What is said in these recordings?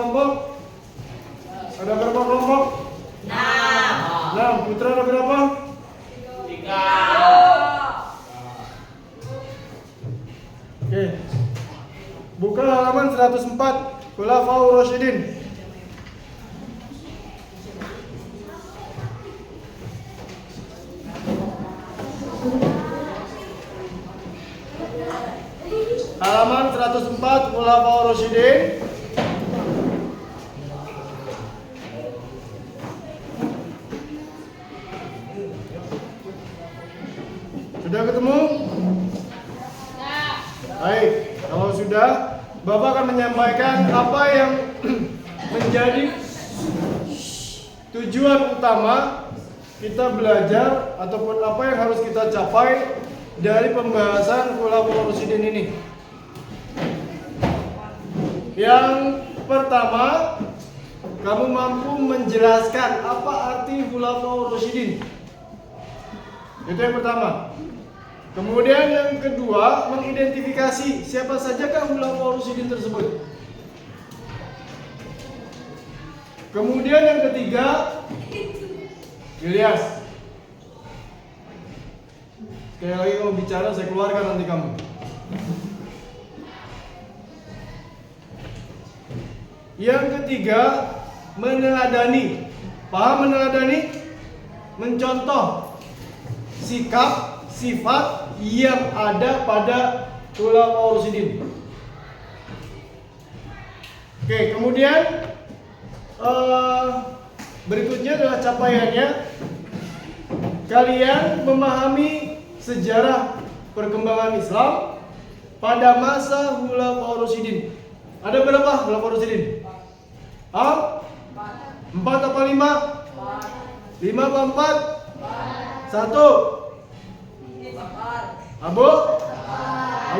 kelompok? Ada berapa kelompok? 6. Putra ada berapa? 3. Oke. Buka halaman 104. Khulafaur Rasyidin. Halaman 104 Khulafaur Rasyidin. Sudah ketemu? Baik, kalau sudah, Bapak akan menyampaikan apa yang menjadi tujuan utama kita belajar ataupun apa yang harus kita capai dari pembahasan Khulafaur Rasyidin ini. Yang pertama, kamu mampu menjelaskan apa arti Khulafaur Rasyidin. Itu yang pertama. Kemudian yang kedua, mengidentifikasi siapa sajakah Khulafaur Rasyidin tersebut. Kemudian yang ketiga, Ilyas. Sekali lagi kamu bicara, saya keluarkan nanti kamu. Yang ketiga, meneladani. Paham meneladani? Mencontoh sikap, sifat yang ada pada Khulafaur Rasyidin. Oke, kemudian berikutnya adalah capaiannya. Kalian memahami sejarah perkembangan Islam pada masa Khulafaur Rasyidin. Ada berapa Khulafaur Rasyidin? 4 apa 5? 5 apa 4? 1 Abu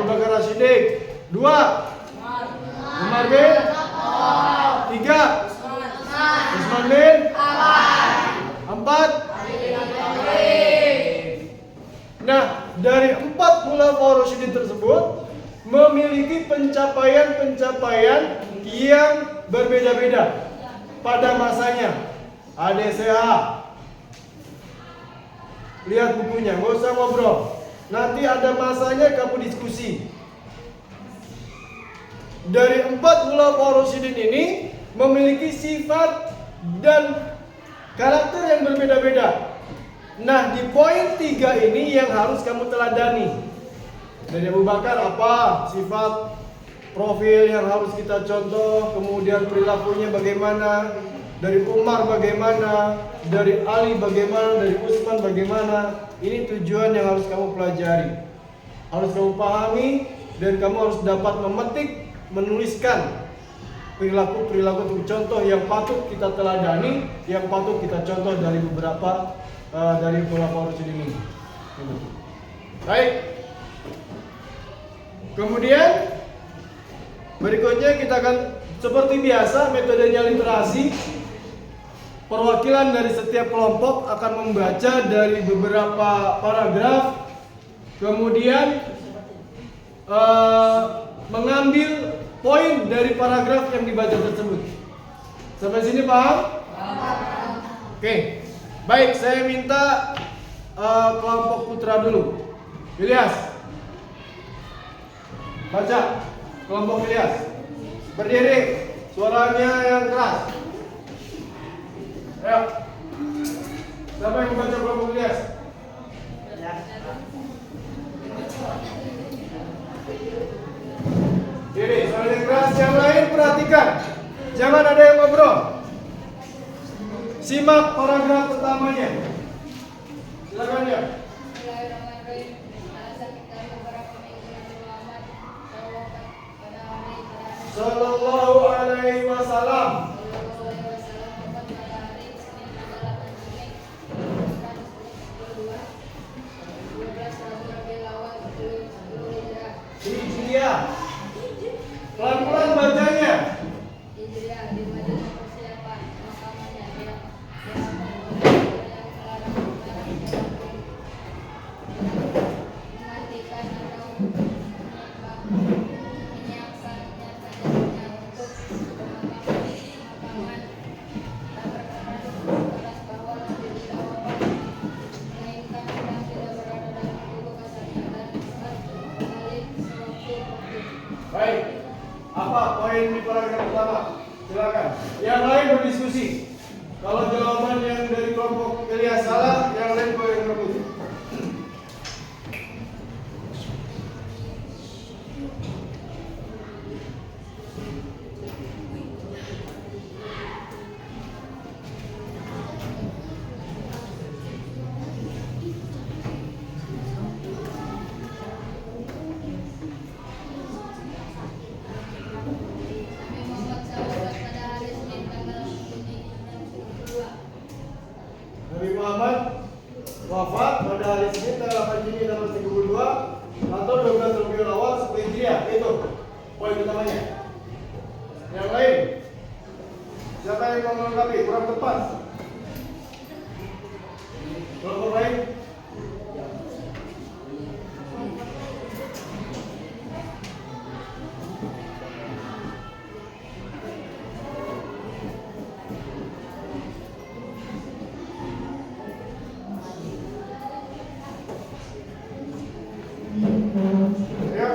Bakar As-Siddiq. 2 Umar bin 3 Utsman bin 4. Nah, dari 4 Khulafaur Rasyidin tersebut memiliki pencapaian-pencapaian yang berbeda-beda pada masanya. ADCH, lihat bukunya, nggak usah ngobrol. Nanti ada masanya kamu diskusi. Dari 4 Khulafaur Rasyidin ini memiliki sifat dan karakter yang berbeda-beda. Nah, di poin 3 ini yang harus kamu teladani. Dari Abu Bakar apa sifat profil yang harus kita contoh, kemudian perilakunya bagaimana, dari Umar bagaimana, dari Ali bagaimana, dari Utsman bagaimana. Ini tujuan yang harus kamu pelajari, harus kamu pahami, dan kamu harus dapat memetik, menuliskan perilaku contoh yang patut kita teladani, yang patut kita contoh dari beberapa dari Khulafaur Rasyidin ini. Baik. Kemudian berikutnya kita akan seperti biasa metodenya literasi. Perwakilan dari setiap kelompok akan membaca dari beberapa paragraf, kemudian mengambil poin dari paragraf yang dibaca tersebut. Sampai sini paham? Oke. Baik, saya minta kelompok putra dulu. Ilyas, baca. Kelompok Ilyas, berdiri, suaranya yang keras. Ayo. Siapa yang membaca kelompok Ilyas? Diri, suaranya yang keras. Yang lain perhatikan, jangan ada yang ngobrol. Simak paragraf pertamanya. Silakan ya. Sallallahu alaihi wasallam. Hijriah. Pelan-pelan bacanya. Yang lain berdiskusi. Kalau jawaban yang dari kelompok Ilyas salah, yang lain boleh merebut. Nabi Muhammad wafat pada hari Senin tanggal 8 Juni tahun 32 atau 12 Rabiul Awal 10 Hijriah. Itu poin utamanya. Yang lain, siapa yang mau melengkapi? Kurang tepat. Kelompok lain? Ya.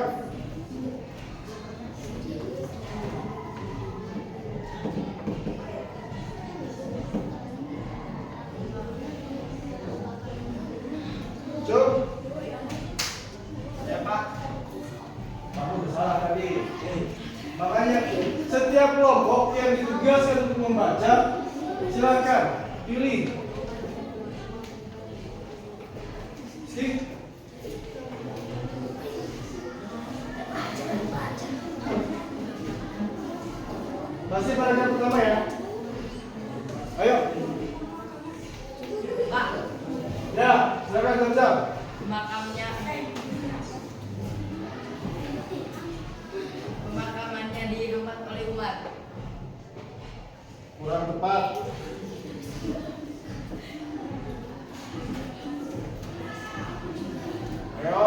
Cuk. Ya Pak. Kamu bersalah tadi. Makanya setiap kelompok yang ditugaskan untuk membaca, silakan pilih. Skip. Masih paragraf pertama ya. Ayo. Pak, Ya, silakan Zam-Zam. pemakamannya di rumah oleh Umar. Kurang tepat. Ayo.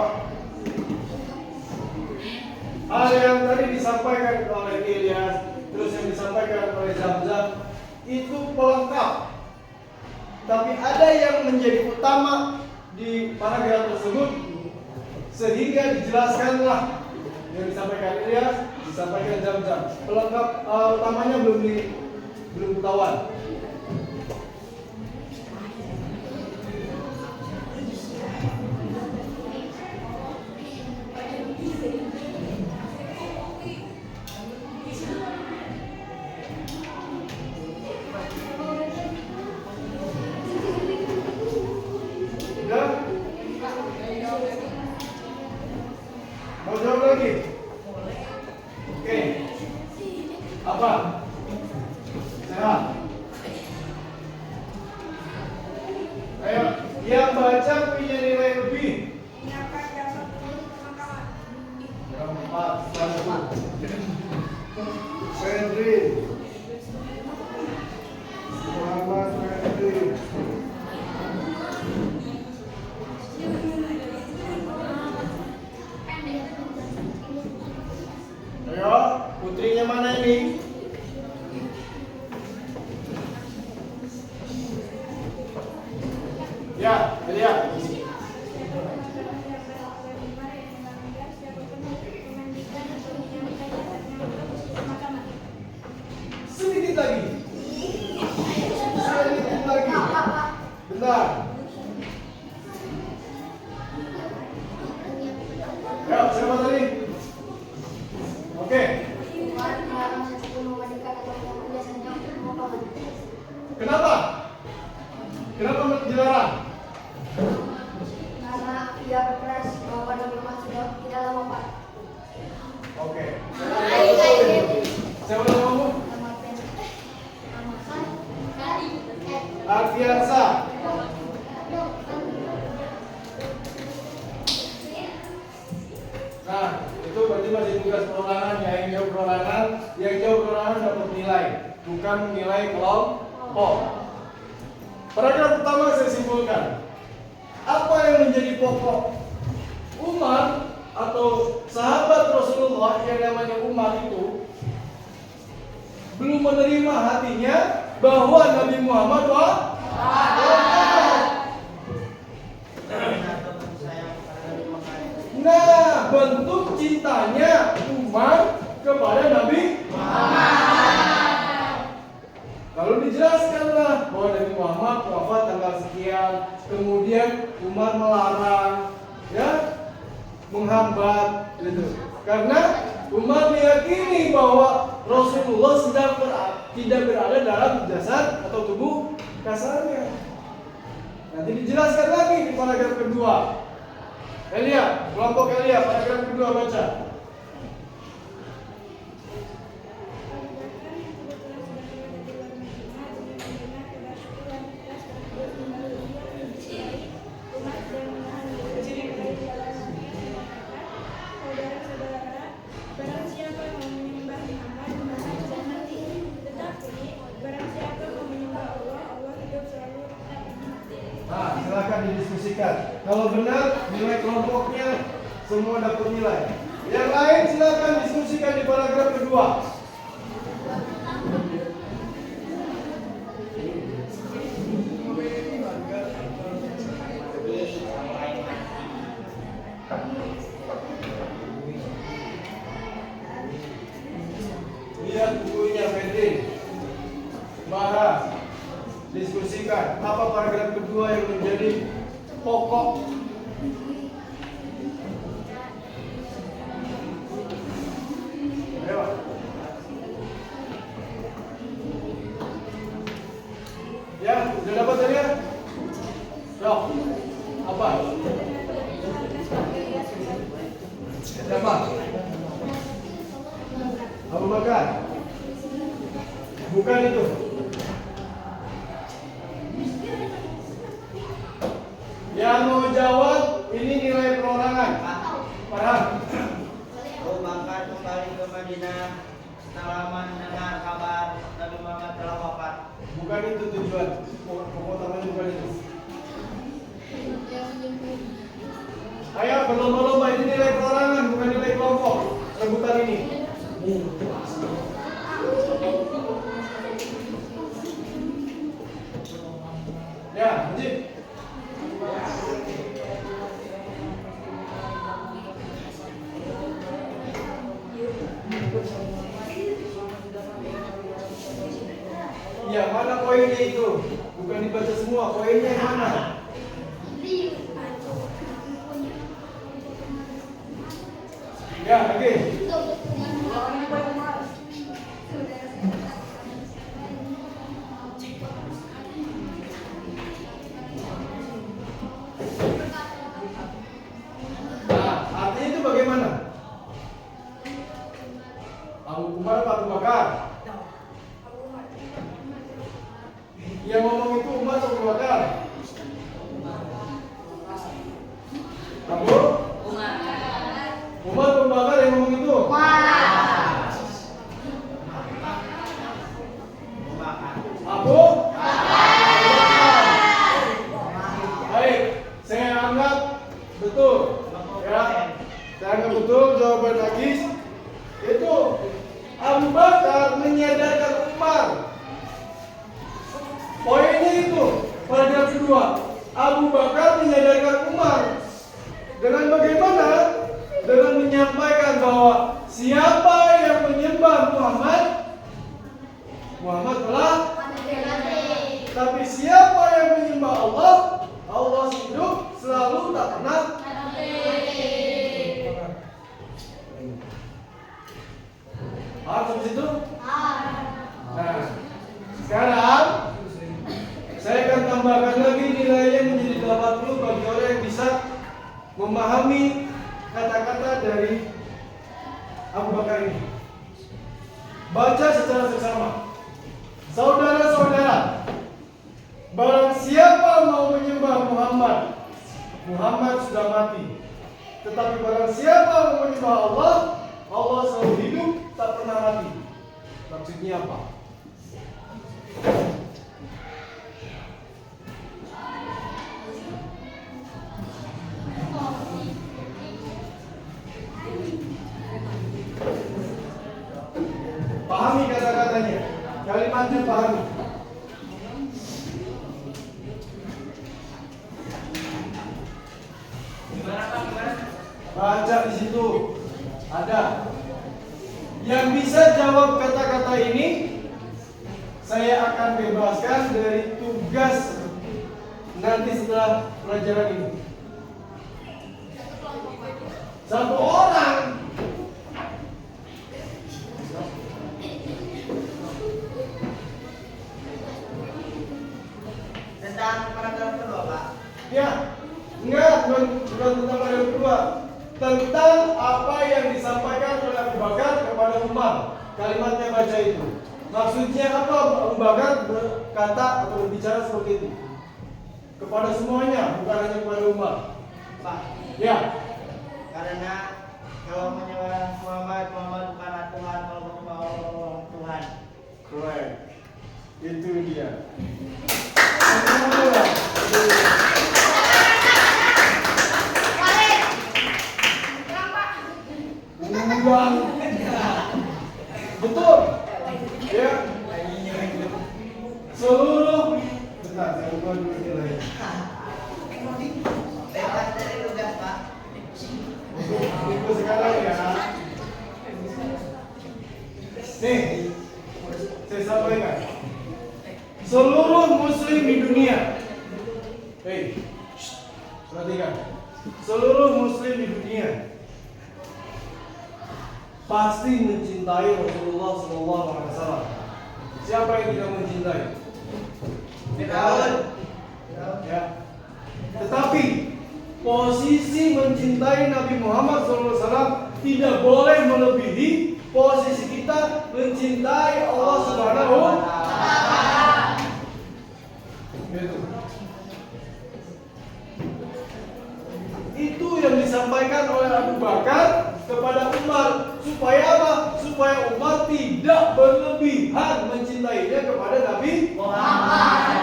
Hal yang tadi disampaikan oleh Ilyas, terus yang disampaikan oleh Zam-Zam itu pelengkap. Tapi ada yang menjadi utama di paragraf tersebut sehingga dijelaskanlah yang disampaikan Ilyas, disampaikan Zam-Zam. Pelengkap utamanya belum ketahuan. Sudah? Mau jawab lagi? Oke. Apa? Sehat. Ayo, yang baca punya nilai lebih. Yang 4, 1. Fedri. Muhammad Fedri. Ayo, putrinya mana ini? Ya, lihat. Sedikit lagi. Sedikit lagi. Bentar. Ya, siapa tadi? Oke. Kenapa? Kenapa dilarang? Karena ia berkeras bahwa pada rumah sudah tidak lama Pak. Oke. Siapa namamu? Nama Arfiansa. Nah, itu berarti masih tugas perorangan ya. Yang jauh perorangan dapat nilai, bukan nilai kelompok. Paragraf pertama saya simpulkan. Apa yang menjadi pokok Umar atau sahabat Rasulullah yang namanya Umar itu belum menerima hatinya bahwa Nabi Muhammad Nah, bentuk cintanya Umar kepada Nabi Muhammad. wafat tanggal sekian, kemudian Umar melarang, ya, menghambat, gitu. Karena Umar meyakini bahwa Rasulullah tidak berada dalam jasad atau tubuh kasarnya. Nanti dijelaskan lagi di paragraf kedua. Elia, kelompok Elia, paragraf kedua baca. Nah, silakan didiskusikan. Kalau benar, nilai kelompoknya semua dapat nilai. Yang lain silakan diskusikan di paragraf kedua. Lihat bukunya Fedri. Bahas. Diskusikan apa paragraf kedua yang menjadi pokok. Ayo. Ya, sudah dapat tadi ya? Yuk. Apa? Siapa? Abu Bakar. Bukan itu. Yang mau jawab ini nilai perorangan. Paham? Abu Bakar kembali ke Madinah setelah mendengar kabar Nabi Muhammad telah wafat. Bukan itu tujuan. Pokok utamanya bukan itu. Ayo berlomba-lomba, ini nilai perorangan bukan nilai kelompok. Rebutan ini. Ya, Haji. Ya, mana poinnya itu? Bukan dibaca semua, poinnya yang mana? Ya, oke. Nah, artinya itu bagaimana? Abu Umar atau Abu Bakar? Yang ngomong itu Umar atau Abu Bakar? Abu? Umar atau Abu Bakar yang ngomong itu? Abu? Baik, saya anggap betul. Ya, saya anggap betul jawaban Agis. Itu Abu Bakar menyadarkan Umar. Poinnya itu paragraf kedua. Abu Bakar menyadarkan Umar. Dengan bagaimana? Dengan menyampaikan bahwa siapa yang menyembah Muhammad, Muhammad telah mati. Tapi siapa yang menyembah Allah, Allah hidup selalu tak pernah mati. Paham sampai situ? Nah, sekarang saya akan tambahkan lagi nilainya menjadi 80 bagi orang yang bisa memahami kata-kata dari Abu Bakar ini. Baca secara seksama. Saudara-saudara, barang siapa mau menyembah Muhammad, Muhammad sudah mati. Tetapi barang siapa mau menyembah Allah, Allah selalu hidup, tak pernah mati. Maksudnya apa? Pahami kata-katanya, kalimatnya pahami. Baca di situ ada. Yang bisa jawab kata-kata ini, saya akan bebaskan dari tugas nanti setelah pelajaran ini? Satu orang. Tentang paragraf kedua, Pak. Ya, enggak, bukan tentang paragraf kedua. Tentang apa yang disampaikan oleh Abu Bakar kepada Umar. Kalimatnya baca itu. Maksudnya apa Abu Bakar berkata atau berbicara seperti itu? Kepada semuanya, bukan hanya kepada Umar. Pak, Ya, karena kalau menyembah Muhammad bukanlah Tuhan, kalau menyembah Allah Tuhan. correct. Itu dia. Uang. Betul. Ya. Seluruh. Bentar, saya buka dulu nilai. Bebas dari tugas, Pak. Untuk sekarang ya. Nih, saya sampaikan. Seluruh muslim di dunia. Hei, perhatikan. Seluruh muslim di dunia pasti mencintai Rasulullah SAW. Siapa yang tidak mencintai? Firaun. Ya. Tetapi posisi mencintai Nabi Muhammad SAW tidak boleh melebihi posisi kita mencintai Allah Subhanahu wa Ta'ala. Itu yang disampaikan oleh Abu Bakar kepada Umar. Supaya apa? Supaya Umar tidak berlebihan mencintainya kepada Nabi Muhammad.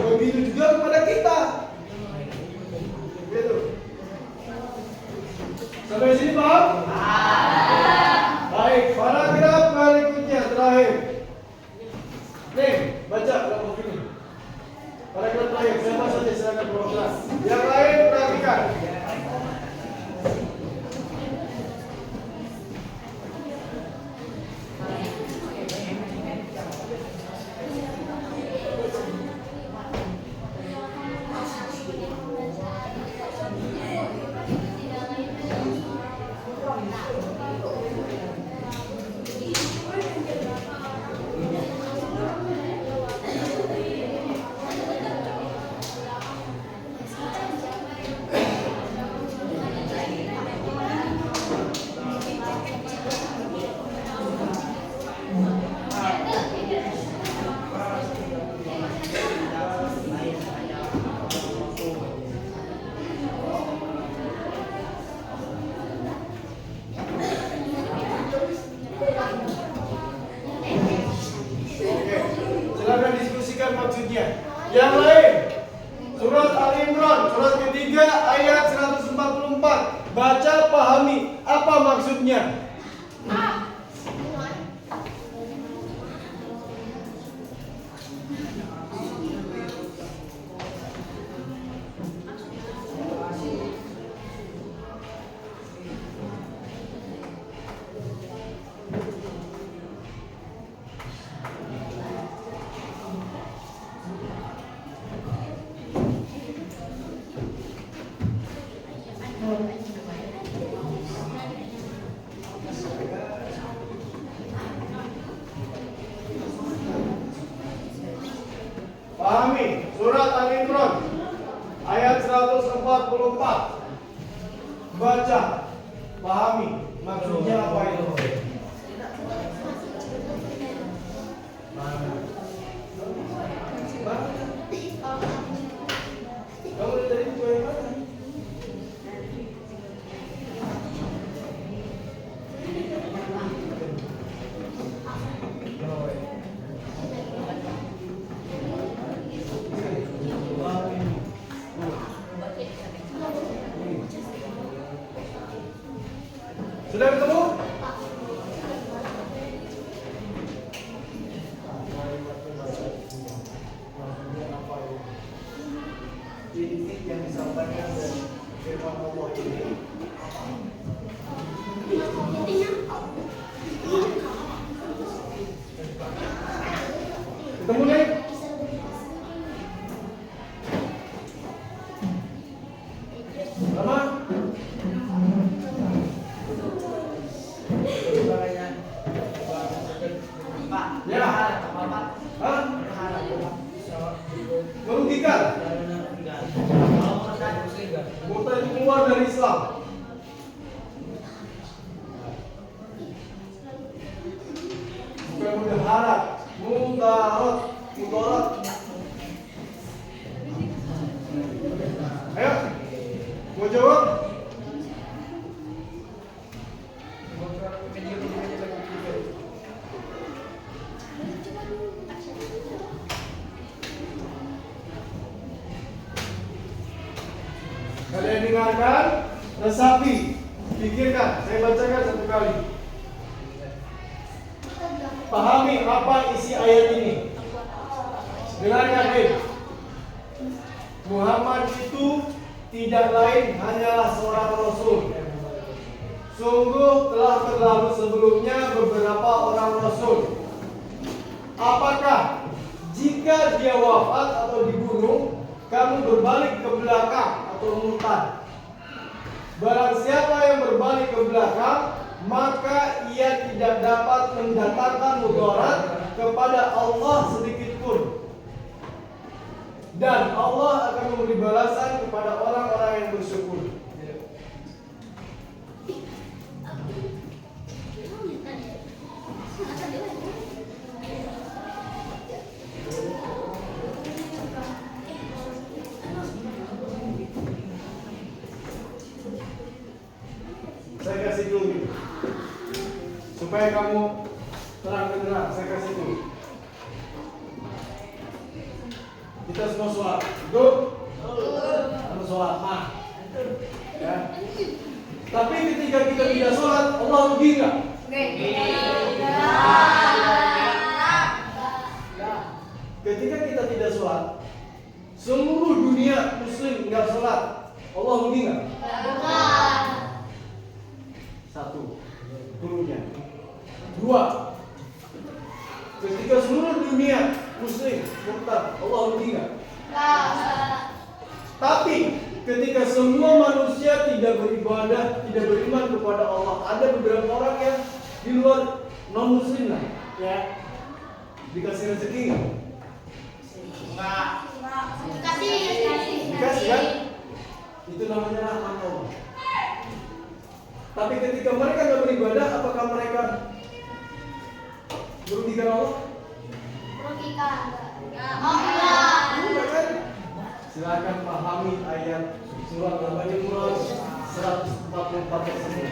Begitu juga kepada kita. Gitu. Sampai sini paham? Baik, paragraf berikutnya terakhir. Nih, baca dalam buku ini. Paragraf terakhir, siapa saja silakan program. Yang lain perhatikan. Silakan diskusikan maksudnya. Yang lain, surat Al-Imran, surat ketiga ayat 144. Baca, pahami apa maksudnya. Pahami surat Al-Imran ayat 144. Baca, pahami maksudnya apa itu. Kamu dari buku yang mana? Sudah ketemu? Inti yang disampaikan dari firman Allah ini ketemu nih? keluar dari Islam. Bukan mudaharat, mudarat. Ayo, mau jawab? Kalian dengarkan, resapi, pikirkan. Saya bacakan satu kali. Pahami apa isi ayat ini. Dengarkan, Muhammad itu tidak lain hanyalah seorang rasul. Sungguh telah berlalu sebelumnya beberapa orang rasul. Apakah jika dia wafat atau dibunuh, kamu berbalik ke belakang atau murtad? Barang siapa yang berbalik ke belakang, maka ia tidak dapat mendatangkan mudarat kepada Allah sedikit pun. Dan Allah akan memberi balasan kepada orang-orang yang bersyukur. Saya kasih dulu supaya kamu terang benderang. Saya kasih dulu. Kita semua sholat, betul? Kamu sholat, ya. Tapi ketika kita tidak sholat, Allah rugi nggak? Ketika kita tidak sholat, seluruh dunia muslim nggak sholat, Allah rugi nggak? Satu, dulunya. Dua, ketika seluruh dunia muslim murtad, Allah rugi nggak? Tapi ketika semua manusia tidak beribadah, tidak beriman kepada Allah, ada beberapa orang yang di luar non muslim lah, ya, dikasih rezeki nggak? Dikasih kan? Itu namanya rahmat Allah. Tapi ketika mereka tidak beribadah, apakah mereka merugikan Allah? Enggak kan? Silakan pahami ayat surat Al-Imran 144 tersebut.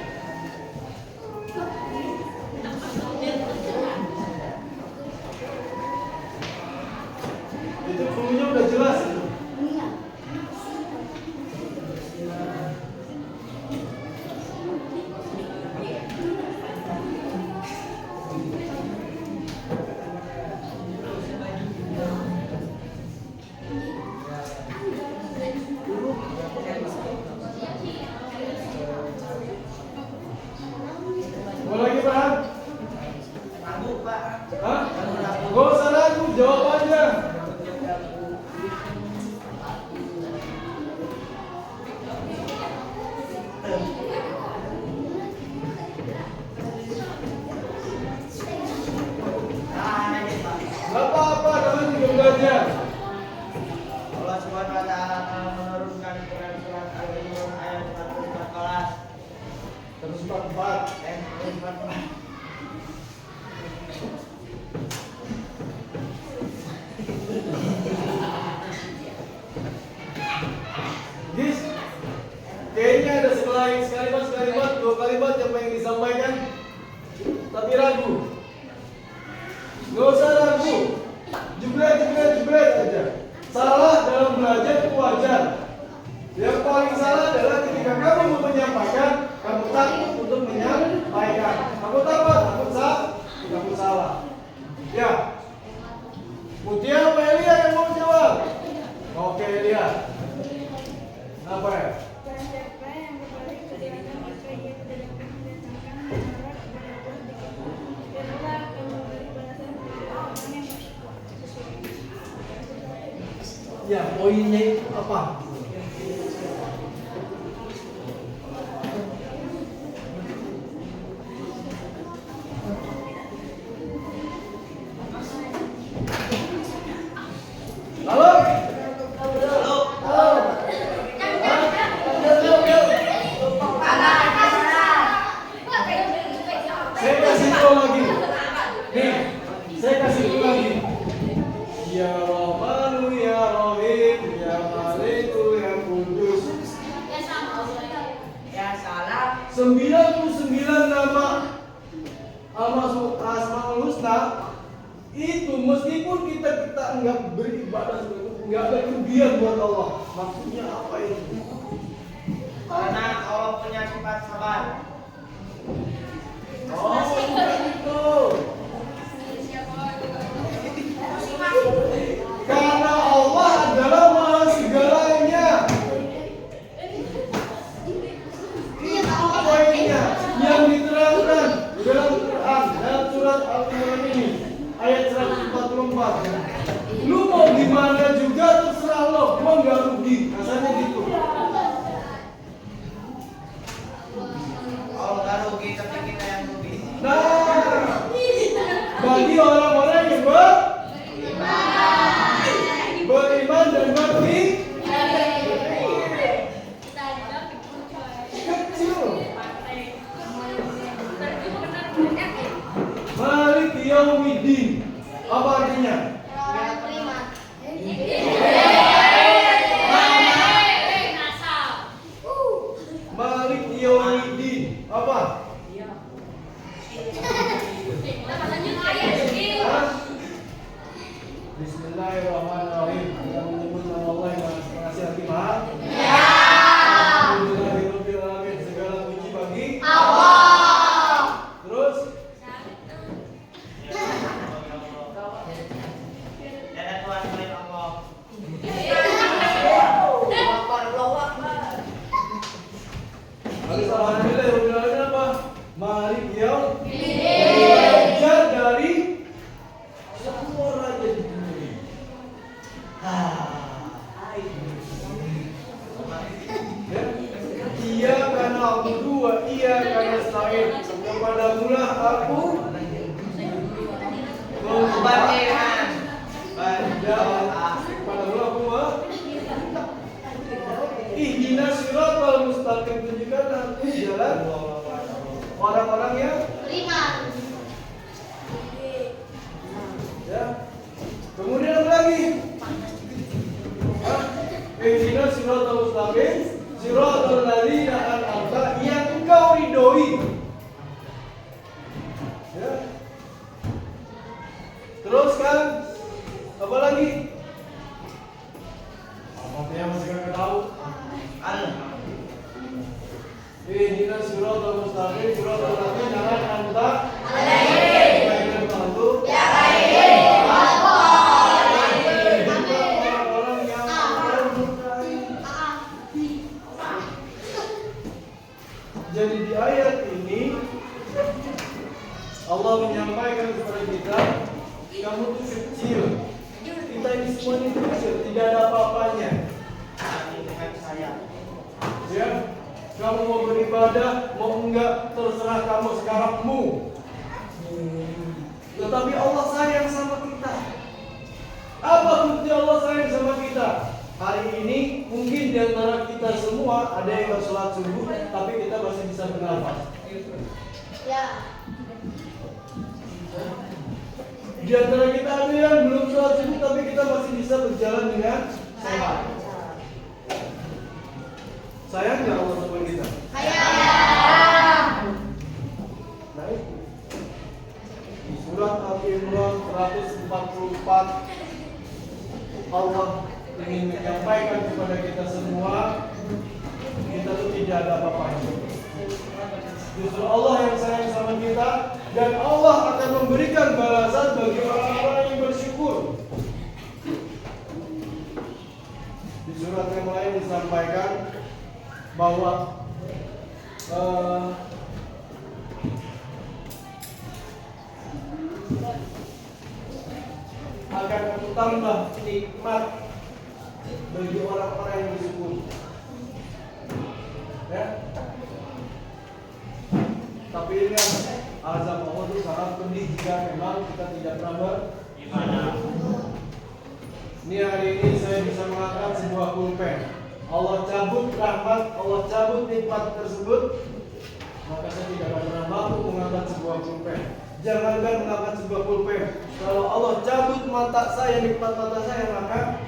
Itu bunyinya udah jelas itu. Mau lagi paham? Ragu, Pak. Hah? Gak usah ragu, jawab aja. Gak apa-apa, kalian juga belajar. Allah Subhanahu wa taala telah menurunkan Quran surat Al-Imran ayat 114. Terus 44. Guys, kayaknya ada sekalimat, dua kalimat yang pengen disampaikan, tapi ragu. Gak usah ragu, jebret aja. Salah dalam belajar itu wajar. Yang paling salah adalah ketika kamu mau menyampaikan, kamu takut untuk menyampaikan. Kamu takut salah. Ya, Mutia apa Elia yang mau jawab? Oke, Elia. Apa ya? Ya, poinnya itu apa? Halo? Halo? Halo? Malikul yang kudus. Ya salah. 99 nama Asmaul Husna itu meskipun kita enggak beribadah seperti itu, enggak ada kerugian buat Allah. Maksudnya apa itu? Karena Allah punya sifat sabar. Oh, itu. Karena Allah adalah Maha segalanya. Itu poinnya yang diterangkan dalam Quran dalam surat Al-Imran ini ayat 144. Lu mau gimana juga terserah lo, gua nggak rugi, rasanya gitu. Allah nggak rugi tapi kita yang rugi. Nah, bagi orang-orang yang beriman dan kecil. Malik Yaumiddin. Apa artinya? Malik Yaumiddin. Apa? Hah? Bismillahirrahmanirrahim. Kita menyebut nama Allah yang Maha Pengasih Lagi Maha. Alhamdulillahirabbil alamin. Segala puji bagi Allah. Terus Ada Tuhan selain Allah. alhamdulillahirabbil alamin apa? Malik Yaumiddin. Raja dari semua raja di dunia. Ya? Ia karena aku dua, ia karena selain kepadamulah aku Beriman. kepadamulah aku ihdinas siratal mustaqim, tunjukkan aku jalan orang-orang yang ya. Kemudian apa lagi? Ihdinas siratal mustaqim siratal ladzina an'amta, yang engkau ridhoi. Ya. Terus kan apa lagi? Apa yang masih kagak tahu? Ihdinas siratal mustaqim siratal ladzina an'amta alaihim ghairil orang-orang yang murkai. Jadi di ayat ini Allah menyampaikan kepada kita, kamu tuh kecil. Kita ini semua ini kecil, tidak ada apa-apanya. Dengan saya. Ya, kamu mau beribadah, mau enggak, terserah kamu sekarangmu. Tetapi Allah sayang sama kita. Apa bukti Allah sayang sama kita? Hari ini mungkin di antara kita semua ada yang nggak sholat subuh, tapi kita masih bisa bernafas. Di antara kita ada yang belum sholat subuh, tapi kita masih bisa berjalan dengan sehat. Sayang nggak Allah sama kita? Nah, itu. Di surat Al-Imran 144 Allah ingin menyampaikan kepada kita semua, kita tuh tidak ada apa-apanya. Justru Allah yang sayang sama kita, dan Allah akan memberikan balasan bagi orang-orang yang bersyukur. Di surat yang lain disampaikan bahwa akan aku tambah nikmat bagi orang-orang yang bersyukur. Ya. Tapi ini azab Allah itu sangat pedih jika memang kita tidak pernah beribadah. Ini hari ini saya bisa mengangkat sebuah pulpen. Allah cabut rahmat, Allah cabut nikmat tersebut, maka saya tidak akan pernah mampu mengangkat sebuah pulpen. Jangankan mengangkat sebuah pulpen, kalau Allah cabut mata saya, nikmat mata saya, maka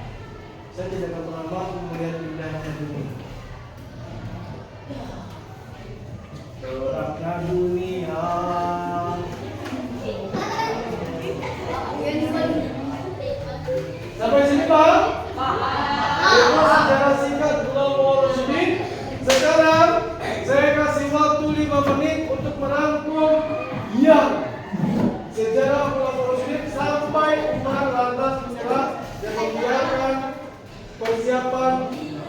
Saya tidak akan pernah mampu melihat indahnya dunia. Gelapnya dunia. Sampai sini paham? Itu secara singkat Khulafaur Rasyidin. Sekarang saya kasih waktu 5 menit untuk merangkum yang sejarah Khulafaur Rasyidin sampai Umar lantas menyerah dan membiarkan persiapan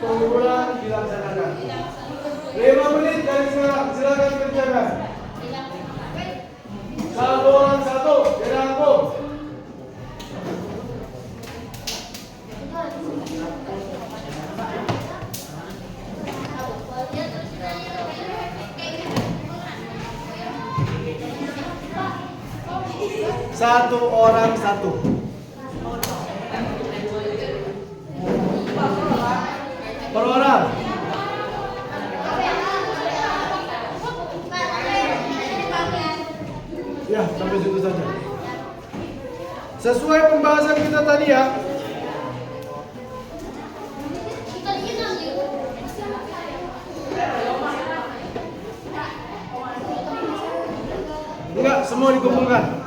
penguburan dilaksanakan. 5 menit dari sekarang, silakan kerjakan. Satu orang satu, dirangkum. Satu orang satu. Per orang. Ya, sampai situ saja. Sesuai pembahasan kita tadi ya. Enggak, semua dikumpulkan.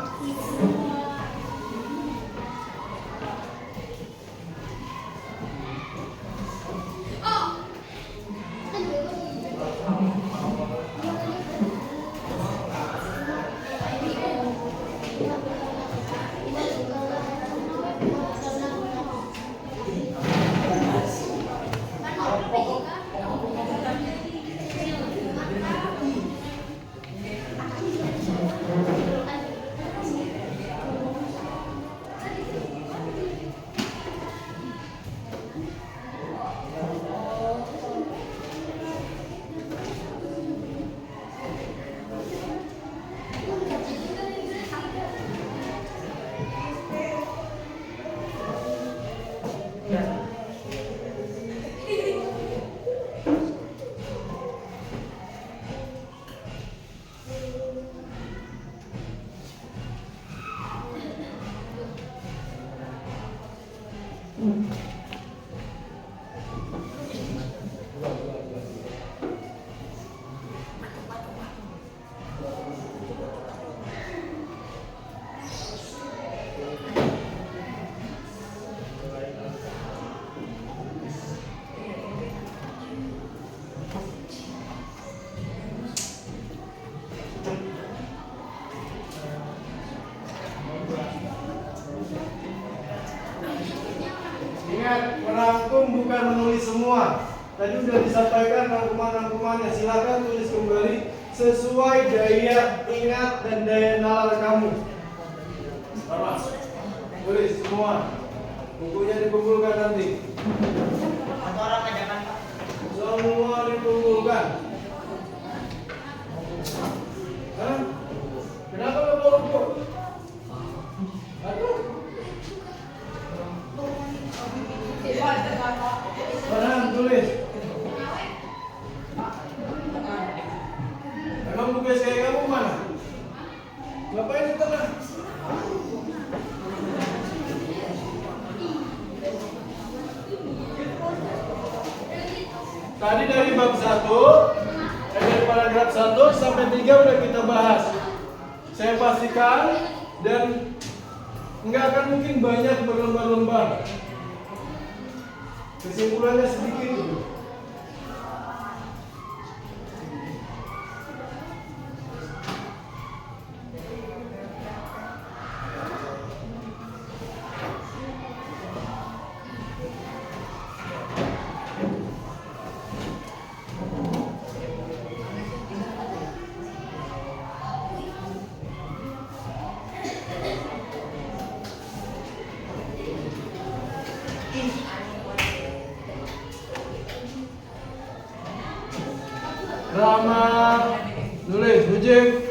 Ingat, merangkum bukan menulis semua. Tadi sudah disampaikan rangkuman-rangkumannya. Silakan tulis kembali sesuai daya ingat dan daya nalar kamu. Tulis semua. Bukunya dikumpulkan nanti. Satu orang aja kan Pak. Semua dikumpulkan. Hah? Kenapa nggak bawa buku? Aduh. Mana tulis? Emang buku kayak kamu mana? Ngapain di tengah? Tadi dari bab 1, dari paragraf 1 sampai 3 udah kita bahas. Saya pastikan dan nggak akan mungkin banyak berlembar-lembar. Kesimpulannya sedikit dulu. Rama, tulis, Mujib.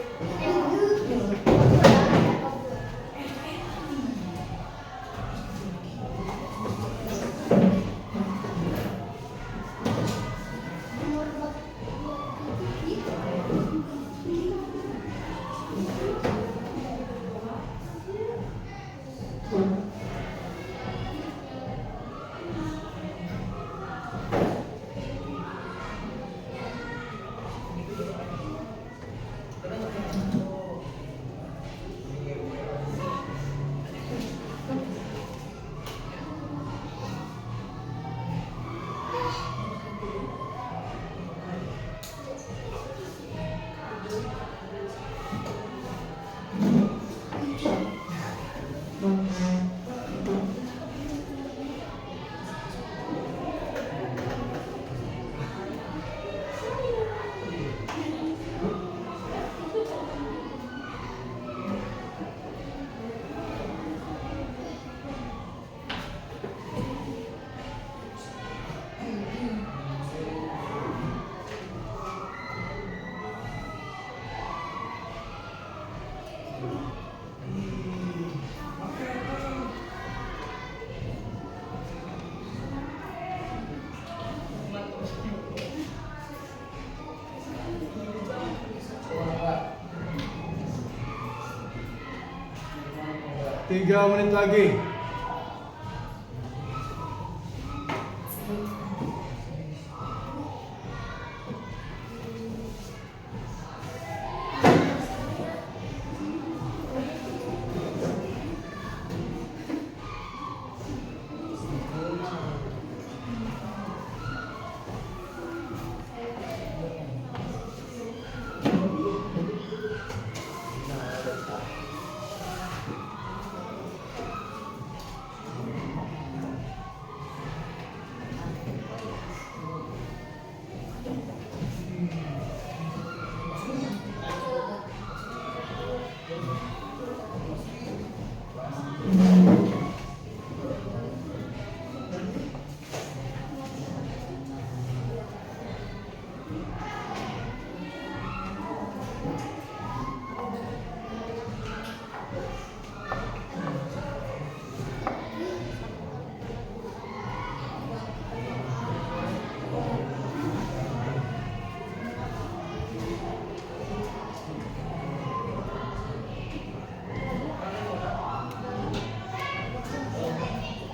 3 menit lagi.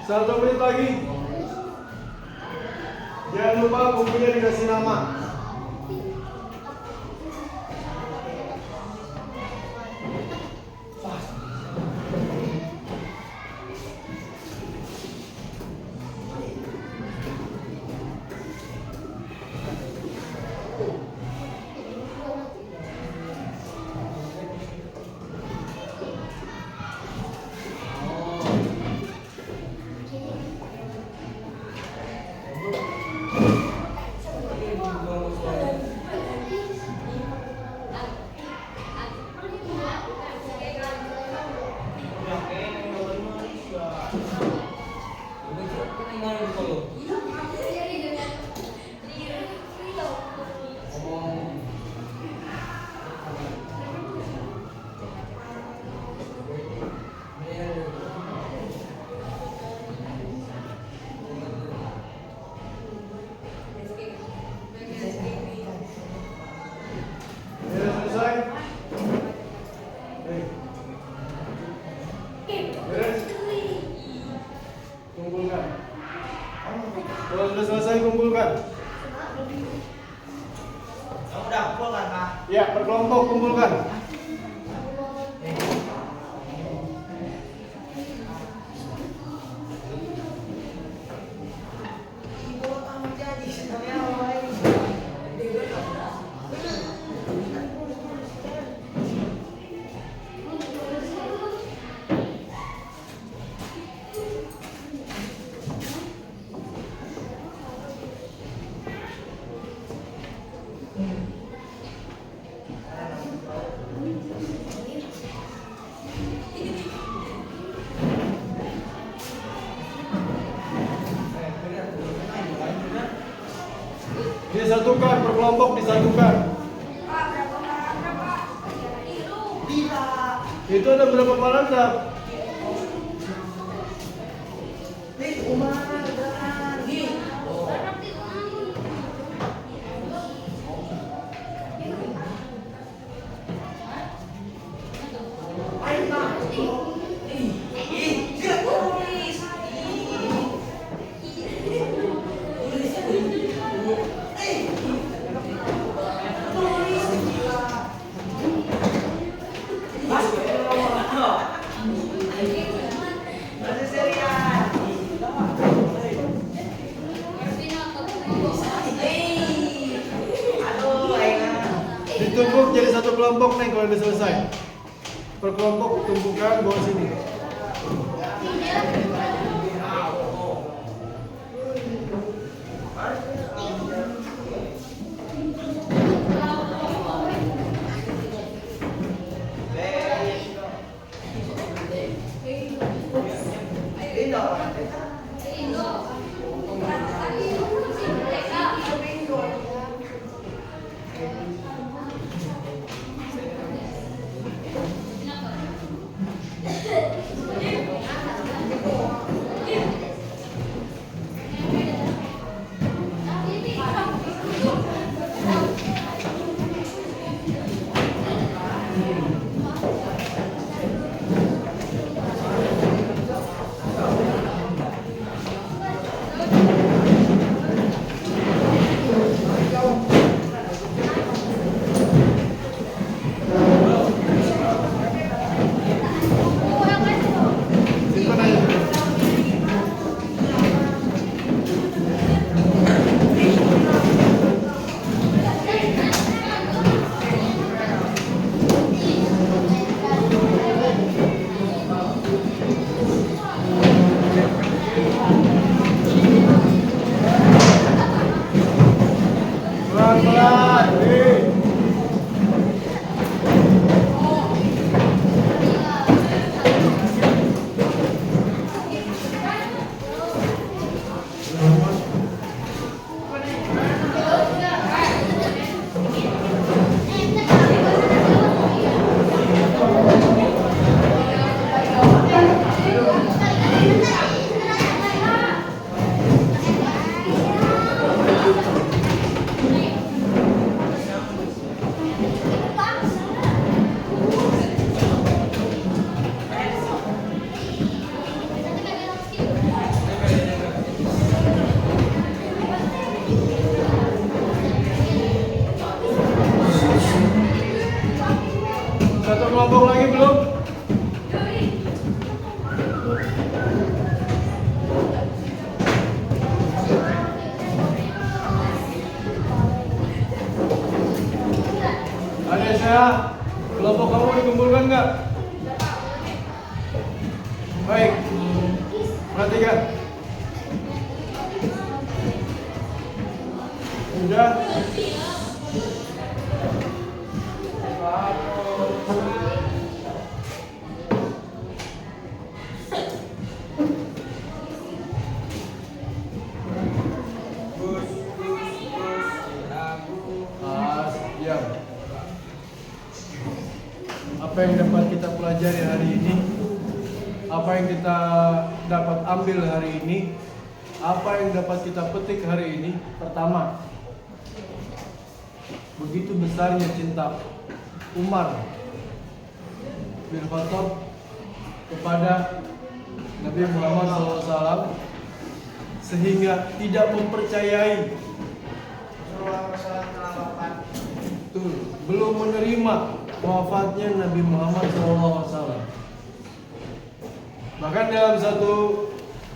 Satu menit lagi. Jangan lupa bukunya dikasih nama. Kalau sudah selesai kumpulkan. Kamu udah kumpulkan, Pak? Ya, berkelompok kumpulkan. Disatukan, berkelompok disatukan. Itu ada berapa paragraf? Ditumpuk jadi satu kelompok nih kalau udah selesai. Per kelompok tumpukan bawa sini. Satu kelompok lagi belum? Ada saya, kelompok kamu dikumpulkan nggak? Baik, perhatikan. Sudah. Diam. Apa yang dapat kita pelajari hari ini? Apa yang kita dapat ambil hari ini? Apa yang dapat kita petik hari ini? Pertama, begitu besarnya cinta Umar bin Khattab kepada Nabi Muhammad SAW sehingga tidak mempercayai, belum menerima wafatnya Nabi Muhammad SAW. Bahkan dalam satu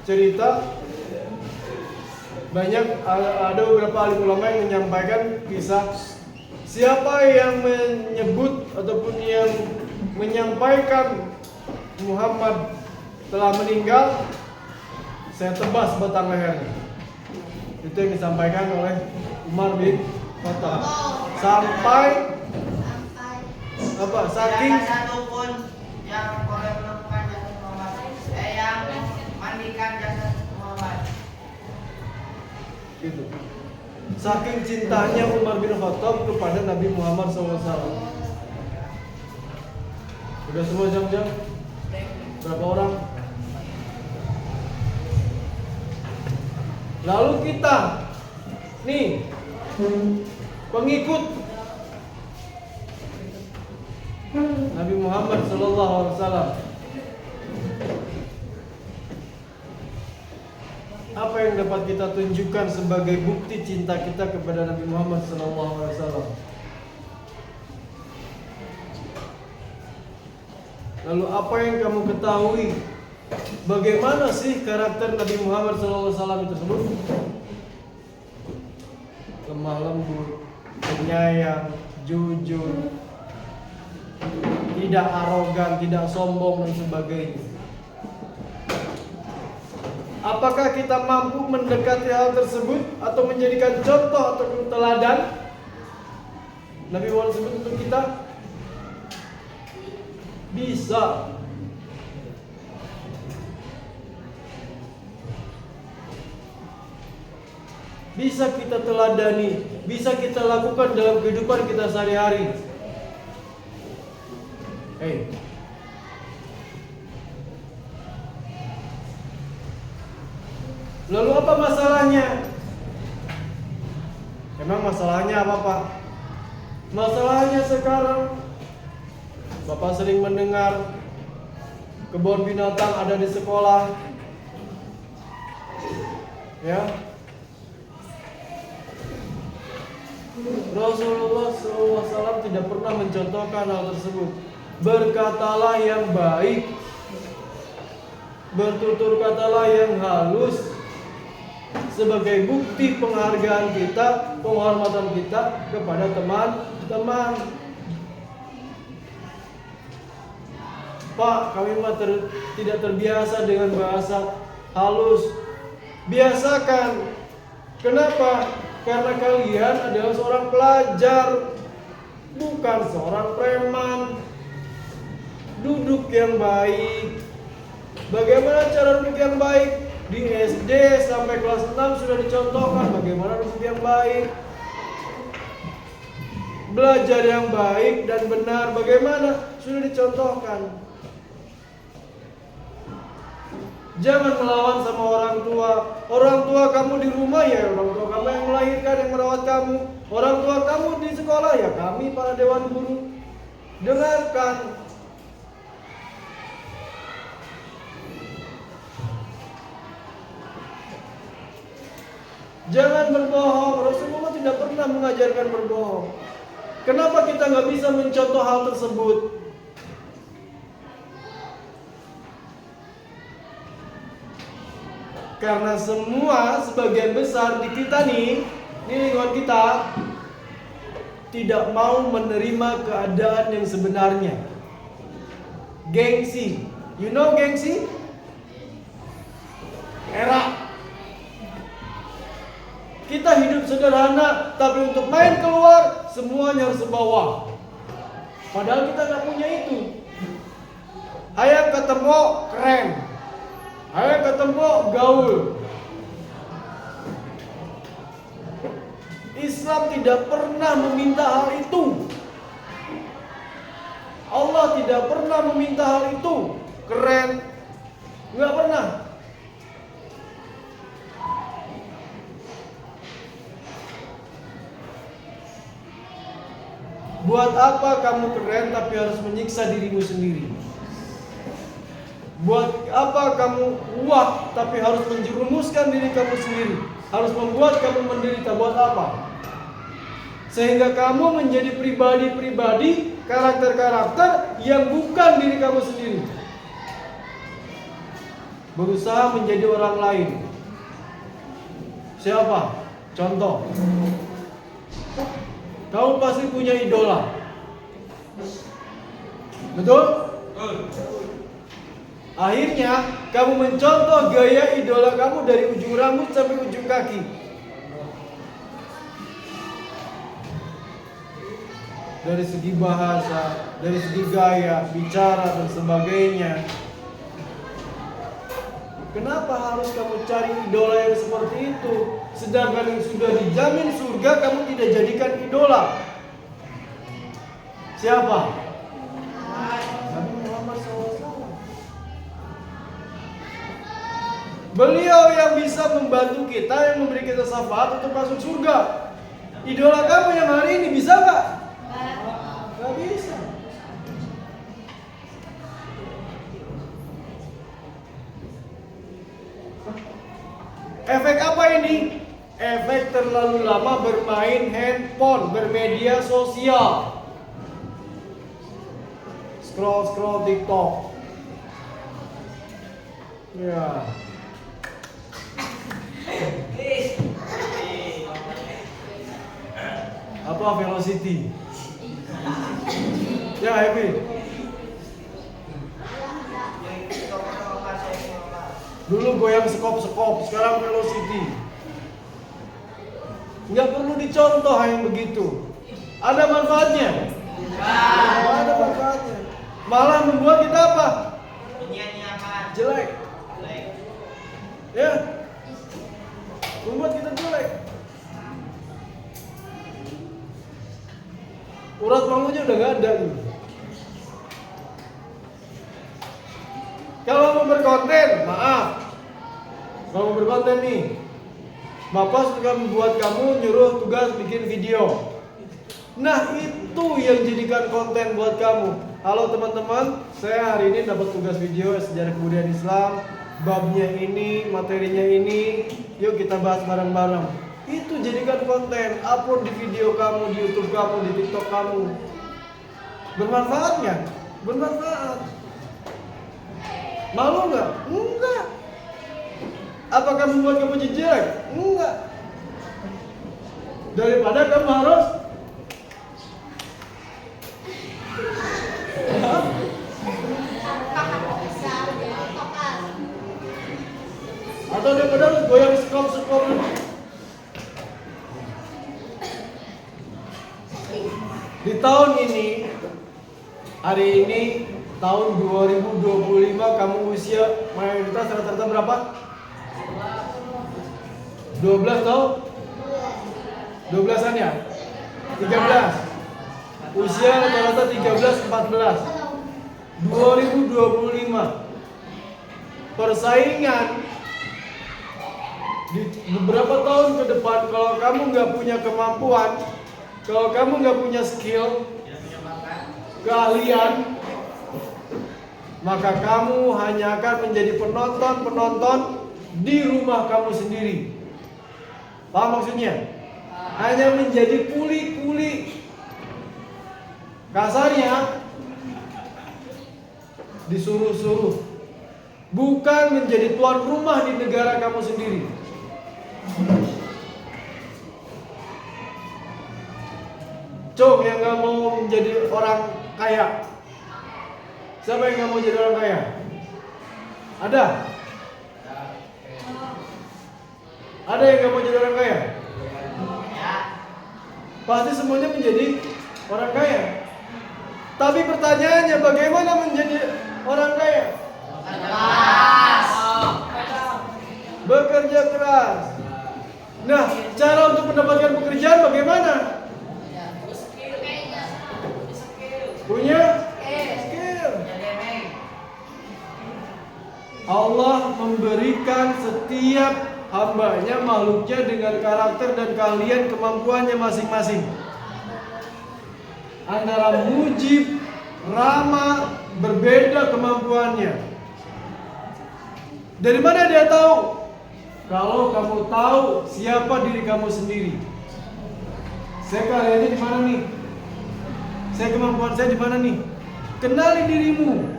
cerita ada beberapa alim ulama yang menyampaikan kisah siapa yang menyebut ataupun yang menyampaikan Muhammad telah meninggal, saya tebas batang lehernya. Itu yang disampaikan oleh Umar bin Khattab. Sampai saking tidak ada satupun yang boleh menemukan jasad Muhammad, yang mandikan jasad Muhammad. gitu. Saking cintanya Umar bin Khattab kepada Nabi Muhammad SAW. Udah semua jam-jam? Berapa orang? Lalu kita nih pengikut Nabi Muhammad SAW, apa yang dapat kita tunjukkan sebagai bukti cinta kita kepada Nabi Muhammad SAW? Lalu apa yang kamu ketahui? Bagaimana sih karakter Nabi Muhammad SAW tersebut? Lemah lembut, penyayang, jujur, tidak arogan, tidak sombong dan sebagainya. Apakah kita mampu mendekati hal tersebut atau menjadikan contoh atau teladan Nabi Muhammad tersebut untuk kita? Bisa. Bisa kita teladani, bisa kita lakukan dalam kehidupan kita sehari-hari. Lalu apa masalahnya? Emang masalahnya apa, Pak? Masalahnya sekarang Bapak sering mendengar kebun binatang ada di sekolah. Ya. Rasulullah SAW tidak pernah mencontohkan hal tersebut. Berkatalah yang baik, bertutur katalah yang halus, sebagai bukti penghargaan kita, penghormatan kita kepada teman-teman. Pak, kami tidak terbiasa dengan bahasa halus. Biasakan. Kenapa? Karena kalian adalah seorang pelajar, bukan seorang preman. Duduk yang baik. Bagaimana cara duduk yang baik? Di SD sampai kelas 6 sudah dicontohkan bagaimana duduk yang baik. Belajar yang baik dan benar bagaimana? Sudah dicontohkan. Jangan melawan sama orang tua. Orang tua kamu di rumah ya orang tua kamu yang melahirkan, yang merawat kamu. Orang tua kamu di sekolah ya kami para dewan guru. Dengarkan. Jangan berbohong. Rasulullah tidak pernah mengajarkan berbohong. Kenapa kita nggak bisa mencontoh hal tersebut? Karena semua sebagian besar di kita nih, di lingkungan kita tidak mau menerima keadaan yang sebenarnya. Gengsi. You know gengsi? Era. Kita hidup sederhana, tapi untuk main keluar semuanya harus sebawa. Padahal kita nggak punya itu. Hayang ketemu keren. Hayang ketemu gaul. Islam tidak pernah meminta hal itu. Allah tidak pernah meminta hal itu. Keren. Nggak pernah. Buat apa kamu keren tapi harus menyiksa dirimu sendiri? Buat apa kamu kuat tapi harus menjerumuskan diri kamu sendiri? Harus membuat kamu menderita, buat apa? Sehingga kamu menjadi pribadi-pribadi, karakter-karakter yang bukan diri kamu sendiri. Berusaha menjadi orang lain. Siapa? Contoh. Kamu pasti punya idola. Betul? Akhirnya kamu mencontoh gaya idola kamu dari ujung rambut sampai ujung kaki. Dari segi bahasa, dari segi gaya, bicara dan sebagainya. Kenapa harus kamu cari idola yang seperti itu? Sedangkan yang sudah dijamin surga kamu tidak jadikan idola. Siapa? Nabi Muhammad SAW. Beliau yang bisa membantu kita, yang memberi kita syafaat untuk masuk surga. Idola kamu yang hari ini bisa nggak? Nggak bisa. Efek apa ini? Efek terlalu lama bermain handphone, bermedia sosial. Scroll TikTok. Ya. Apa velocity? Ya, Happy. Dulu goyang sekop, sekarang velocity. Nggak perlu dicontoh yang begitu. Ada manfaatnya? Nggak ada manfaatnya. Malah membuat kita apa? Jelek. Ya. Membuat kita jelek. Urat malunya udah nggak ada gitu. Kalau mau berkonten, maaf. Kalau mau berkonten nih, Bapak suka membuat kamu nyuruh tugas bikin video. Nah itu yang jadikan konten buat kamu. Halo teman-teman, saya hari ini dapat tugas video sejarah kebudayaan Islam. Babnya ini, materinya ini. Yuk kita bahas bareng-bareng. Itu jadikan konten, upload di video kamu, di YouTube kamu, di TikTok kamu. Bermanfaat nggak? Bermanfaat. Malu nggak? Enggak. Apakah membuat kamu jelek? Enggak. Daripada kamu harus atau daripada harus goyang sekop. Di tahun ini, hari ini tahun 2025, kamu usia mayoritas rata-rata berapa? 12 atau 12-an ya? 13. Usia rata-rata 13-14. 2025. Persaingan di beberapa tahun ke depan, kalau kamu nggak punya kemampuan, kalau kamu nggak punya skill, keahlian, maka kamu hanya akan menjadi penonton di rumah kamu sendiri. Paham maksudnya? Hanya menjadi kuli-kuli. Kasarnya disuruh-suruh, bukan menjadi tuan rumah di negara kamu sendiri. Cok yang gak mau menjadi orang kaya. Siapa yang gak mau jadi orang kaya? Ada? Ada yang gak mau jadi orang kaya? Pasti semuanya menjadi orang kaya. Tapi pertanyaannya, bagaimana menjadi orang kaya? Bekerja keras. Nah, cara untuk mendapatkan pekerjaan bagaimana? Punya skill. Allah memberikan setiap hambanya, makhluknya dengan karakter dan keahlian kemampuannya masing-masing. Antara mujib, ramah, berbeda kemampuannya. Dari mana dia tahu? Kalau kamu tahu siapa diri kamu sendiri. Saya keahliannya di mana nih? Saya kemampuan saya di mana nih? Kenali dirimu.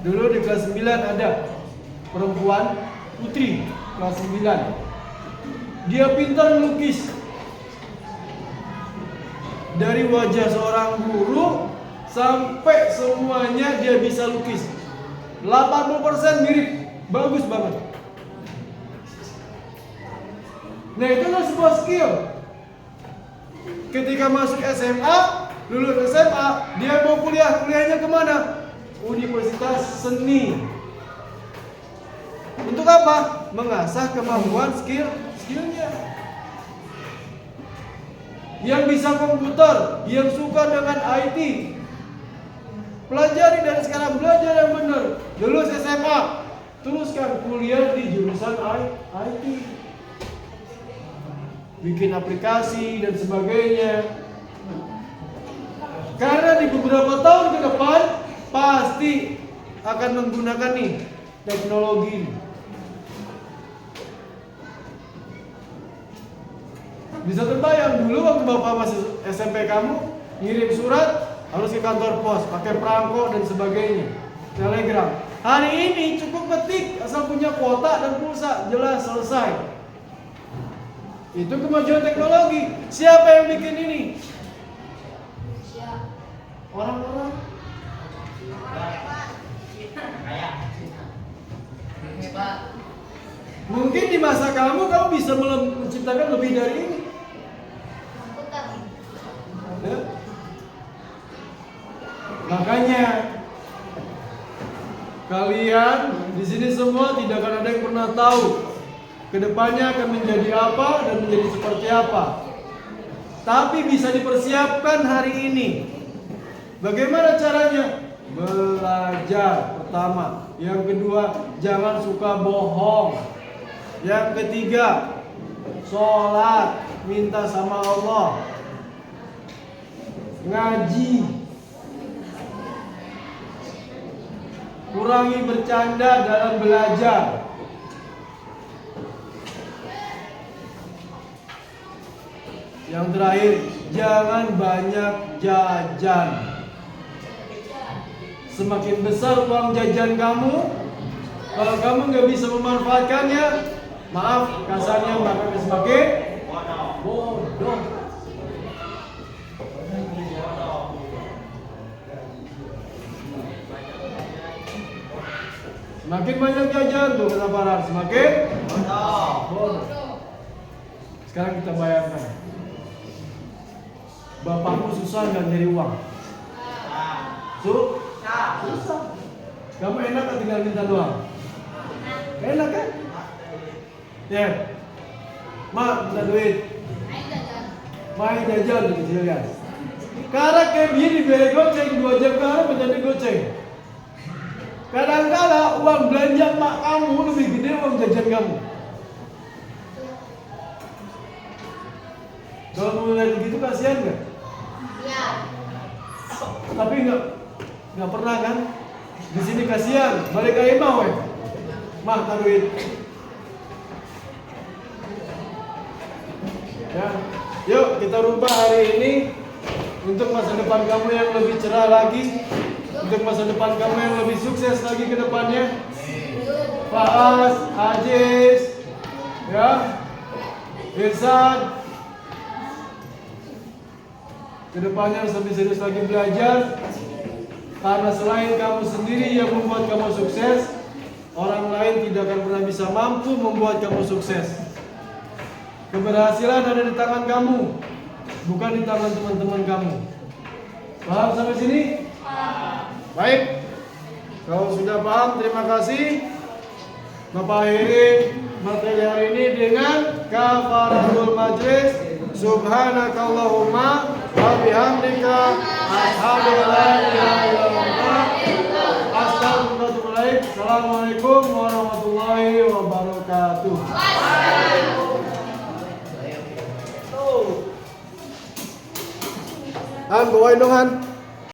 Dulu di kelas 9 ada perempuan putri kelas 9. Dia pintar melukis. Dari wajah seorang guru sampai semuanya dia bisa lukis. 80% mirip, bagus banget. Nah, itu adalah sebuah skill. Ketika masuk SMA, lulus SMA, dia mau kuliahnya kemana? Universitas Seni. Untuk apa? Mengasah kemampuan skillnya. Yang bisa komputer, yang suka dengan IT, pelajari dari sekarang, belajar yang benar. Lulus SMA, teruskan kuliah di jurusan IT, bikin aplikasi dan sebagainya. Karena di beberapa tahun ke depan pasti akan menggunakan nih teknologi. Bisa terbayang dulu waktu bapak masih SMP kamu ngirim surat harus ke kantor pos pakai perangko dan sebagainya, telegram. Hari ini cukup ketik asal punya kuota dan pulsa, jelas selesai. Itu kemajuan teknologi. Siapa yang bikin ini? Orang-orang. Mungkin di masa kamu bisa menciptakan lebih dari ini. Ya? Makanya kalian di sini semua tidak akan ada yang pernah tahu kedepannya akan menjadi apa dan menjadi seperti apa. Tapi bisa dipersiapkan hari ini. Bagaimana caranya? Belajar pertama. Yang kedua, jangan suka bohong. Yang ketiga, sholat, minta sama Allah. Ngaji. Kurangi bercanda dalam belajar. Yang terakhir, jangan banyak jajan. Semakin besar uang jajan kamu, kalau kamu nggak bisa memanfaatkannya, maaf kasarnya, maka semakin bodoh. Semakin banyak jajan tuh kata Farhan, semakin bodoh. Sekarang kita bayangkan, bapakmu susah nggak nyari uang? Susah. Kamu enak kan tinggal minta doang? Enak kan? Ya. Ma, minta duit. Main jajan gitu ya. Karena kayak gini diberi goceng 2 jam karena menjadi goceng. Kadang-kala uang belanja mak kamu lebih gede uang jajan kamu. Kalau mulai begitu kasihan nggak? Ya. Tapi nggak pernah kan? Di sini kasihan, balik ke imah weh. Mah, tak duit. Ya. Yuk kita rubah hari ini untuk masa depan kamu yang lebih cerah lagi, untuk masa depan kamu yang lebih sukses lagi ke depannya. Faas, Aziz, ya, Irsan, kedepannya harus lebih serius lagi belajar. Karena selain kamu sendiri yang membuat kamu sukses, orang lain tidak akan pernah bisa mampu membuat kamu sukses. Keberhasilan ada di tangan kamu, bukan di tangan teman-teman kamu. Paham sampai sini? Baik. Kalau sudah paham, terima kasih. Bapak akhiri materi hari ini dengan kafaratul majlis. Subhanakallahumma wa bihamdika asyhadu an la ilaha illa anta astaghfiruka wa atubu ilaik. Assalamualaikum warahmatullahi wabarakatuh. Han, bawain dong Han.